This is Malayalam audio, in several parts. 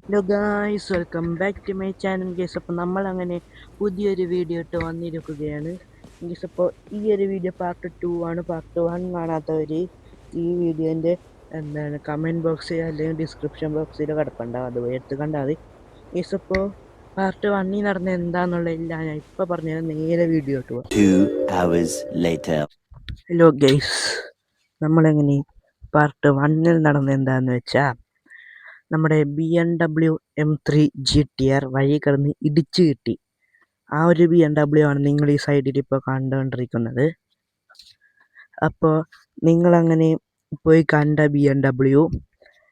Hello guys, welcome back to my channel guys. അപ്പോൾ നമ്മളങ്ങനെ പുതിയൊരു വീഡിയോ ഇട്ട് വന്നിരിക്കുകയാണ് ഗൈസ്. അപ്പോൾ ഈ ഒരു വീഡിയോ പാർട്ട് 2 ആണ്. പാർട്ട് 1 കാണാത്തവർ ഈ വീഡിയോൻ്റെ കമൻറ്റ് ബോക്സിൽ അല്ലെങ്കിൽ ഡിസ്ക്രിപ്ഷൻ ബോക്സിൽ കിടപ്പുണ്ടാവും, അതുപോലെ എടുത്ത് കണ്ടാൽ മതി ഗൈസ്. അപ്പോൾ പാർട്ട് 1 നടന്ന എന്താണെന്നുള്ളതില്ല ഞാൻ ഇപ്പോൾ പറഞ്ഞത്. നേരെ വീഡിയോ ഇട്ട് പോകാം. 2 hours later. ഹലോ ഗൈസ്, നമ്മളെങ്ങനെ പാർട്ട് 1 നടന്ന എന്താണെന്ന് വെച്ചാൽ നമ്മുടെ BMW M3 GTR വഴി കിടന്ന് ഇടിച്ചു കിട്ടി. ആ ഒരു BMW ആണ് നിങ്ങൾ ഈ സൈഡിൽ ഇപ്പോൾ കണ്ടുകൊണ്ടിരിക്കുന്നത്. അപ്പോൾ നിങ്ങളങ്ങനെ പോയി കണ്ട BMW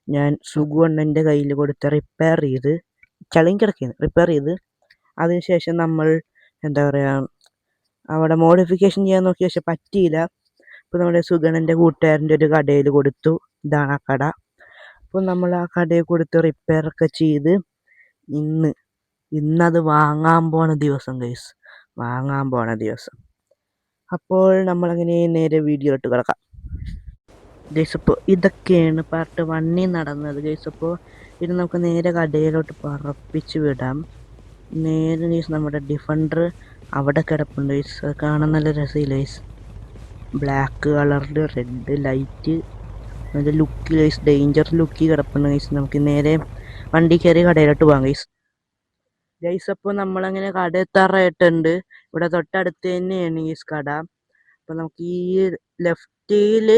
ഞാൻ സുഗുവണ്ണൻ്റെ കയ്യിൽ കൊടുത്ത് റിപ്പയർ ചെയ്ത് റിപ്പയർ ചെയ്ത് അതിനുശേഷം നമ്മൾ എന്താ പറയുക അവിടെ മോഡിഫിക്കേഷൻ ചെയ്യാൻ നോക്കിയ പക്ഷെ പറ്റിയില്ല. അപ്പോൾ നമ്മുടെ സുഗണ്ണൻ്റെ കൂട്ടുകാരൻ്റെ ഒരു കടയിൽ കൊടുത്തു. ഇതാണ് ആ കട. അപ്പോൾ നമ്മൾ ആ കടയിൽ കൊടുത്ത് റിപ്പയറൊക്കെ ചെയ്ത് ഇന്നത് വാങ്ങാൻ പോണ ദിവസം ഗൈസ്, അപ്പോൾ നമ്മളങ്ങനെ നേരെ വീഡിയോ ഇട്ട് കിടക്കാം ഗൈസ്. അപ്പോൾ ഇതൊക്കെയാണ് പാർട്ട് 1 നടന്നത് ഗൈസ്. അപ്പോൾ ഇത് നമുക്ക് നേരെ കടയിലോട്ട് പറപ്പിച്ച് വിടാം. നേരെ ഗൈസ് നമ്മുടെ ഡിഫൻഡർ അവിടെ കിടപ്പുണ്ട് ഗൈസ്. അത് കാണാൻ നല്ല രസമില്ല ഗൈസ്. ബ്ലാക്ക് കളറിൽ റെഡ് ലൈറ്റ് നല്ല ലുക്ക് ഗൈസ്, ഡേഞ്ചർ ലുക്കി കിടപ്പുണ്ട് ഗൈസ്. നമുക്ക് നേരെ വണ്ടി കയറി കടയിലോട്ട് പോകാം ഗൈസ്. അപ്പോൾ നമ്മളങ്ങനെ കട എത്താറായിട്ടുണ്ട്. ഇവിടെ തൊട്ടടുത്ത് തന്നെയാണ് ഗൈസ് കട. അപ്പോൾ നമുക്ക് ഈ ലെഫ്റ്റിൽ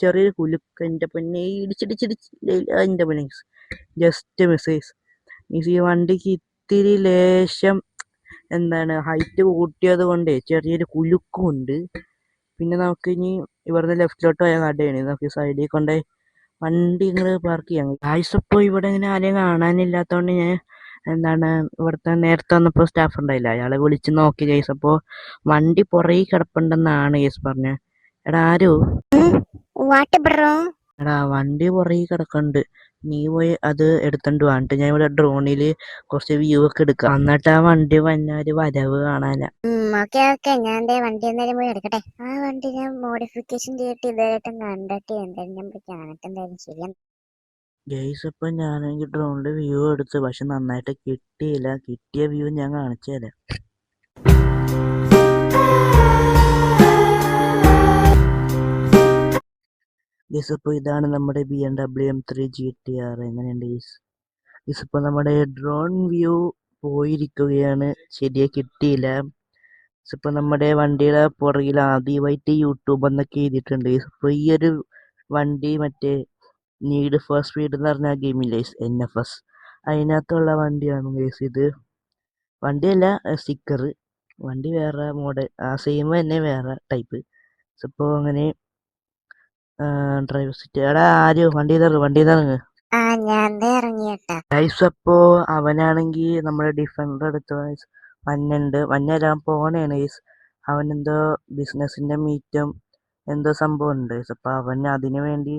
ചെറിയൊരു കുലുക്ക്, എൻ്റെ പൊന്നെ എൻ്റെ പൊന്നെ ഗൈസ്, ജസ്റ്റ് മിസ് ഗൈസ്. ഈ വണ്ടിക്ക് ഇത്തിരി ലേശം ഹൈറ്റ് കൂട്ടിയത് കൊണ്ട് ചെറിയൊരു കുലുക്കുമുണ്ട്. പിന്നെ നമുക്ക് ഇനി ഇവിടുന്ന് ലെഫ്റ്റിലോട്ട് പോയ കടയാണ്. നമുക്ക് സൈഡിൽ കൊണ്ട് വണ്ടി ഇങ്ങനെ പാർക്ക് ചെയ്യാം ഗൈസ്. അപ്പോൾ ഇവിടെ ഇങ്ങനെ ആരെയും കാണാനില്ലാത്തതുകൊണ്ട് ഞാൻ ഇവിടുത്തെ നേരത്തെ വന്നപ്പോൾ സ്റ്റാഫ് ഉണ്ടായില്ല, അയാളെ വിളിച്ച് നോക്കി ഗൈസ്. അപ്പോൾ വണ്ടി പുറകെ കിടപ്പുണ്ടെന്നാണ് ഗൈസ് പറഞ്ഞത്. എടാ ആരോ എടാ വണ്ടി പുറകെ കിടക്കുന്നുണ്ട്, നീ പോയി അത് എടുത്തോണ്ട് വാങ്ങിട്ട് ഞാൻ ഇവിടെ ഡ്രോണിൽ കുറച്ച് വ്യൂ ഒക്കെ എടുക്കാം, എന്നിട്ട് ആ വണ്ടി വന്നൊരു വരവ് കാണാനാ. ഓക്കെ ഞാൻ വണ്ടി എന്തായാലും പോയി എടുക്കട്ടെ. ആ വണ്ടി ഞാൻ മോഡിഫിക്കേഷൻ ചെയ്തിട്ട് ഇതായിട്ടും കണ്ടിട്ട് എന്തായാലും ഞാൻ കാണട്ടെ, എന്തായാലും ശരിയാണ് ഗൈസ്. ഇപ്പം ഞാനെങ്കിൽ ഡ്രോണിൽ വ്യൂ എടുത്ത്, പക്ഷെ നന്നായിട്ട് കിട്ടിയില്ല. കിട്ടിയ വ്യൂ ഞാൻ കാണിച്ചു തരാം. ഗൈസ് അപ്പോൾ ഇതാണ് നമ്മുടെ BMW M3 GTR. എങ്ങനെയുണ്ട് ഗൈസ്? ഇപ്പോൾ നമ്മുടെ ഡ്രോൺ വ്യൂ പോയിരിക്കുകയാണ്, ശരിയായി കിട്ടിയില്ല. ഇപ്പോൾ നമ്മുടെ വണ്ടിയുടെ പുറകിൽ ആദ്യമായിട്ട് യൂട്യൂബ് എന്നൊക്കെ എഴുതിയിട്ടുണ്ട്. ഇപ്പോൾ ഈ ഒരു വണ്ടി മറ്റേ നീഡ് ഫോർ സ്പീഡ് എന്ന് പറഞ്ഞ ഗെയിമില്ലേ NFS, അതിനകത്തുള്ള വണ്ടിയാണ് ഗൈസ് ഇത്. വണ്ടിയല്ല, സ്റ്റിക്കർ. വണ്ടി വേറെ മോഡൽ, ആ സെയിം തന്നെ വേറെ ടൈപ്പ്. ഇപ്പോൾ അങ്ങനെ ഡ്രൈവർ സീറ്റ്. എടാ ആര് വണ്ടി ഇറങ്ങ്. ഗൈസ് അപ്പോൾ അവനാണെങ്കിൽ നമ്മുടെ ഡിഫൻഡർ എടുത്ത മഞ്ഞ വരാൻ പോകണേണ് ഗൈസ്. അവനെന്തോ ബിസിനസിന്റെ മീറ്റും എന്തോ സംഭവം ഉണ്ട് ഗൈസ്. അപ്പോൾ അവൻ അതിനു വേണ്ടി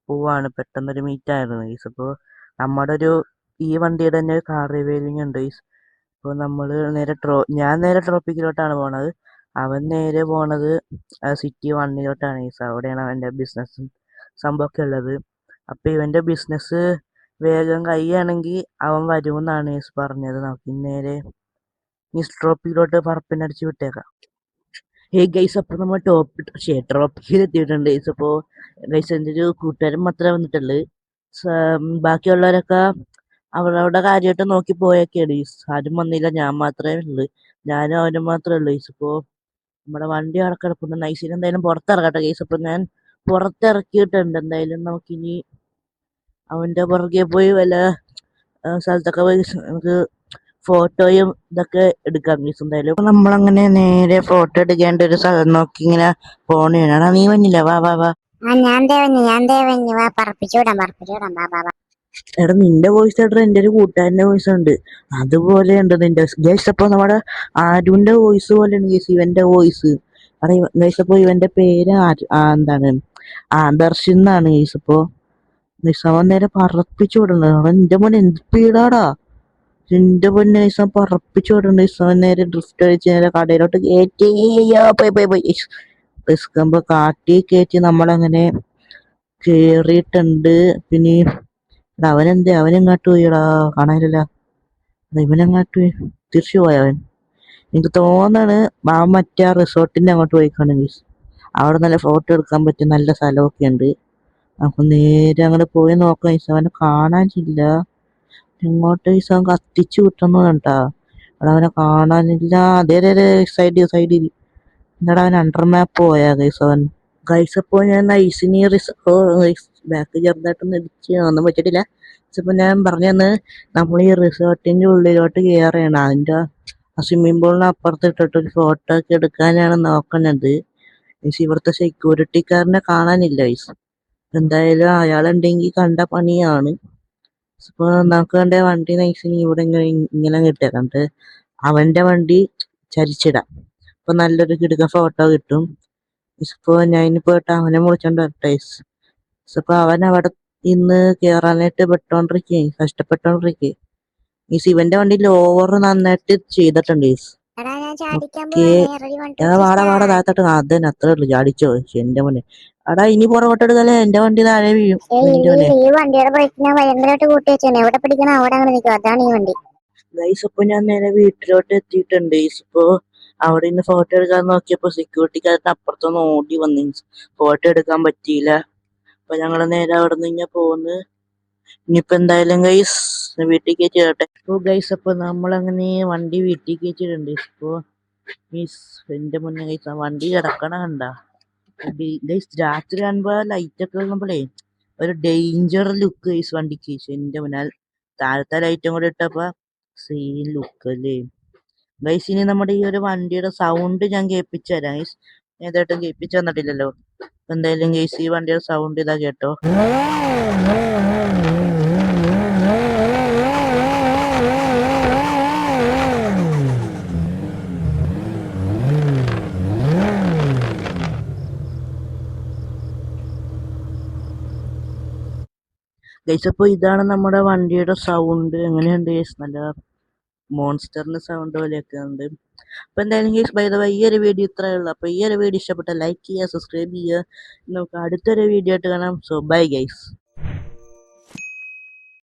പോവാണ്. പെട്ടെന്നൊരു മീറ്റായിരുന്നു ഗൈസ്. അപ്പോൾ ഈ വണ്ടിയുടെ തന്നെ ഒരു കാർ റിവൈലിംഗ് ഉണ്ട് ഗൈസ്. അപ്പോൾ നമ്മൾ ഞാൻ നേരെ ട്രോപ്പിക്കിലോട്ടാണ് പോണത്. അവൻ നേരെ പോണത് സിറ്റി 1 ഗൈസ്. അവിടെയാണ് അവൻ്റെ ബിസിനസ്സും സംഭവമൊക്കെ ഉള്ളത്. അപ്പോൾ ഇവൻ്റെ ബിസിനസ് വേഗം കഴിയുകയാണെങ്കിൽ അവൻ വരുമെന്നാണ് ഗൈസ് പറഞ്ഞത്. നമുക്ക് നേരെ ട്രോപ്പിക്കിലോട്ട് പറപ്പിനടിച്ച് വിട്ടേക്കാം. ഗൈസ് അപ്പോൾ നമ്മൾ ട്രോപ്പിക്കിൽ എത്തിയിട്ടുണ്ട് ഗൈസ്. അപ്പോൾ ഗൈസ് എൻ്റെ ഒരു കൂട്ടുകാരൻ മാത്രമേ വന്നിട്ടുള്ളൂ. ബാക്കിയുള്ളവരൊക്കെ അവരവരുടെ കാര്യമായിട്ട് നോക്കി പോയൊക്കെയാണ് ഗൈസ്. ആരും വന്നില്ല, ഞാൻ മാത്രമേ ഉള്ളൂ. ഞാനും അവനും മാത്രമേ ഉള്ളൂ ഗൈസ്. ഇപ്പോൾ നമ്മുടെ വണ്ടി അവിടെ കിടപ്പുണ്ട്. നൈസിൽ എന്തായാലും പുറത്തിറക്കട്ടെ ഗൈസ്. അപ്പോൾ ഞാൻ പുറത്തിറക്കിയിട്ടുണ്ട്. എന്തായാലും നമുക്കിനി അവൻ്റെ പുറകെ പോയി വല്ല സ്ഥലത്തൊക്കെ പോയി നമുക്ക് ഫോട്ടോയും ഇതൊക്കെ എടുക്കാം ഗൈസ്. എന്തായാലും നമ്മളങ്ങനെ നേരെ ഫോട്ടോ എടുക്കേണ്ട ഒരു സ്ഥലം നോക്കി ഇങ്ങനെ പോണേണ്. നീ വന്നില്ല, വാ വാ വാ. എടാ നിന്റെ വോയിസ് ആയിട്ട് എൻ്റെ ഒരു കൂട്ടുകാരൻ്റെ വോയിസ് ഉണ്ട്, അതുപോലെ ഉണ്ട് നിന്റെ ഗൈസ്. അപ്പോൾ നമ്മുടെ ആരുവിൻ്റെ വോയിസ് പോലെയാണ് ഗൈസ് ഇവൻ്റെ വോയിസ്. അതെ ഗൈസ്. അപ്പോൾ ഇവൻ്റെ പേര് ആദർശ് എന്നാണ് ഗൈസ്. അപ്പോൾ അവൻ നേരെ പറപ്പിച്ചു വിടണത്. അവൻ എൻ്റെ മോനെ എന്ത് സ്പീഡാടാ, എന്റെ പൊന്നെ ദിവസം പറപ്പിച്ചു വിടണ്ട. ദിവസം നേരെ ഡ്രിഫ്റ്റ് അടിച്ച് നേരെ കടയിലോട്ട് കയറ്റി കാട്ടി കയറ്റി നമ്മളങ്ങനെ കേറിയിട്ടുണ്ട്. പിന്നെ എടാ അവനെന്തേ അവനെങ്ങാട്ട് പോയിടാ, കാണാനില്ല. ഇവനെങ്ങാട്ട് പോയി? തിരിച്ചു പോയ അവൻ? എനിക്ക് തോന്നാണ് അവൻ മറ്റേ ആ റിസോർട്ടിന്റെ അങ്ങോട്ട് പോയിക്കാണ് ഗൈസ്. അവിടെ നല്ല ഫോട്ടോ എടുക്കാൻ പറ്റിയ നല്ല സ്ഥലമൊക്കെ ഉണ്ട്. അപ്പൊ നേരെ അങ്ങോട്ട് പോയി നോക്കാം ഗൈസ്. അവനെ കാണാനില്ല. എങ്ങോട്ട് ഗൈസ് അവൻ കത്തിച്ചു വിട്ടണോ കണ്ടാ? അവിടെ അവനെ കാണാനില്ല. അതേ സൈഡിൽ എന്താടാ അവൻ അണ്ടർ മാപ്പ് പോയാ ഗൈസ് അവൻ. ഗൈസ് അപ്പോൾ ഞാൻ ഐസിനി ബാക്ക് ചെറുതായിട്ടൊന്നും ഇടിച്ച് ഒന്നും പറ്റിയിട്ടില്ല. ഇപ്പൊ ഞാൻ പറഞ്ഞു തന്ന് നമ്മൾ ഈ റിസോർട്ടിന്റെ ഉള്ളിലോട്ട് കയറിയാണ്. അതിന്റെ ആ സ്വിമ്മിംഗ് പൂളിന് അപ്പുറത്ത് ഇട്ടിട്ട് ഒരു ഫോട്ടോ ഒക്കെ എടുക്കാനാണ് നോക്കുന്നത്. പക്ഷെ ഇവിടുത്തെ സെക്യൂരിറ്റിക്കാരനെ കാണാനില്ല ഗൈസ്. എന്തായാലും അയാളുണ്ടെങ്കിൽ കണ്ട പണിയാണ്. ഇപ്പൊ നമുക്ക് കണ്ട വണ്ടി നൈസിന് ഇവിടെ ഇങ്ങനെ കിട്ടിയാക്കണ്ട്. അവന്റെ വണ്ടി ചരിച്ചിടാം. അപ്പൊ നല്ലൊരു കിടുക്ക ഫോട്ടോ കിട്ടും. ഇപ്പൊ ഞാൻ പോയിട്ട് അവനെ വിളിച്ചോണ്ട് വരട്ടെ. ഇപ്പൊ അവൻ അവിടെ ഇന്ന് കേറാനായിട്ട് കഷ്ടപ്പെട്ടോണ്ടിരിക്കേ. ഈ ശിവന്റെ വണ്ടി ലോവർ നന്നായിട്ട് ചെയ്തിട്ടുണ്ട്. എടാ ഞാൻ ചാടിക്കാൻ ഓക്കേ, പോവാണേ. റെഡി 1 2 3 വാടാ സ്റ്റാർട്ട്. താഴത്തോട്ട്. അതന്നെ അത്രേ ഉള്ളു. ചാടിച്ചോ എന്റെ മോനെ. എടാ ഇനി പുറകോട്ട് എടുക്കല്ലേ, എന്റെ വണ്ടി താഴെ വീഴും. എന്റെ മോനെ ഈ വണ്ടിയുടെ ബ്രേക്ക് ഞാൻ ഭയങ്കരമായിട്ട് കൂട്ടി വെച്ചാണ്. എവിടെ പിടിക്കണം അവിടെ അങ്ങനെ നിൽക്കും. അതാണ് ഈ വണ്ടി. ഗൈസ് ഇപ്പൊ ഞാൻ നേരെ വീട്ടിലോട്ട് എത്തിയിട്ടുണ്ട്. ഇപ്പൊ അവിടെ നിന്ന് ഫോട്ടോ എടുക്കാൻ നോക്കിയപ്പോ സെക്യൂരിറ്റിക്കാരൻ അപ്പുറത്തൊന്ന് ഓടി വന്നു. ഫോട്ടോ എടുക്കാൻ പറ്റിയില്ല. അപ്പൊ ഞങ്ങള് നേരെ അവിടെ നിന്ന് ഇങ്ങനെ പോന്ന്. ഇനിയിപ്പോ എന്തായാലും ഗൈസ് വീട്ടിൽ കയറ്റി ഇടട്ടെ. ഇപ്പൊ ഗൈസ് അപ്പൊ നമ്മളങ്ങനെ വണ്ടി വീട്ടിൽ കയറ്റിയിട്ടുണ്ട്. ഇപ്പൊ മീൻസ് എന്റെ മുന്നേ ഗൈസ് ആ വണ്ടി കിടക്കണ കണ്ട ഗൈസ്. രാത്രി കാണുമ്പോ ലൈറ്റ് ഒക്കെ കാണുമ്പോഴേ ഒരു ഡേഞ്ചർ ലുക്ക് ഗൈസ് വണ്ടിക്ക്. എന്റെ മുന്നാൽ താഴത്തെ ലൈറ്റും കൂടെ ഇട്ടപ്പോ സെയിം ലുക്ക് അല്ലേ ഗൈസ്. ഇനി നമ്മുടെ ഈ ഒരു വണ്ടിയുടെ സൗണ്ട് ഞാൻ കേൾപ്പിച്ചു തരാം ഗൈസ്. ഏതായിട്ടും കേൾപ്പിച്ചു തന്നിട്ടില്ലല്ലോ. എന്തായാലും ഗൈസ് ഈ വണ്ടിയുടെ സൗണ്ട് ഇതാ കേട്ടോ. ഗൈസ് അപ്പൊ ഇതാണ് നമ്മുടെ വണ്ടിയുടെ സൗണ്ട്. എങ്ങനെയുണ്ട് ഗൈസ്? നല്ല മോൺസ്റ്ററിന്റെ സൗണ്ട് പോലെയൊക്കെ ഉണ്ട്. അപ്പൊ എന്തായാലും ഗൈസ് ബൈ ദ വൈ ഈ ഒരു വീഡിയോ ഇത്രയേ ഉള്ളൂ. അപ്പൊ ഈ ഒരു വീഡിയോ ഇഷ്ടപ്പെട്ട ലൈക്ക് ചെയ്യുക, സബ്സ്ക്രൈബ് ചെയ്യുക. നമുക്ക് അടുത്തൊരു വീഡിയോ ആയിട്ട് കാണാം. So bye guys.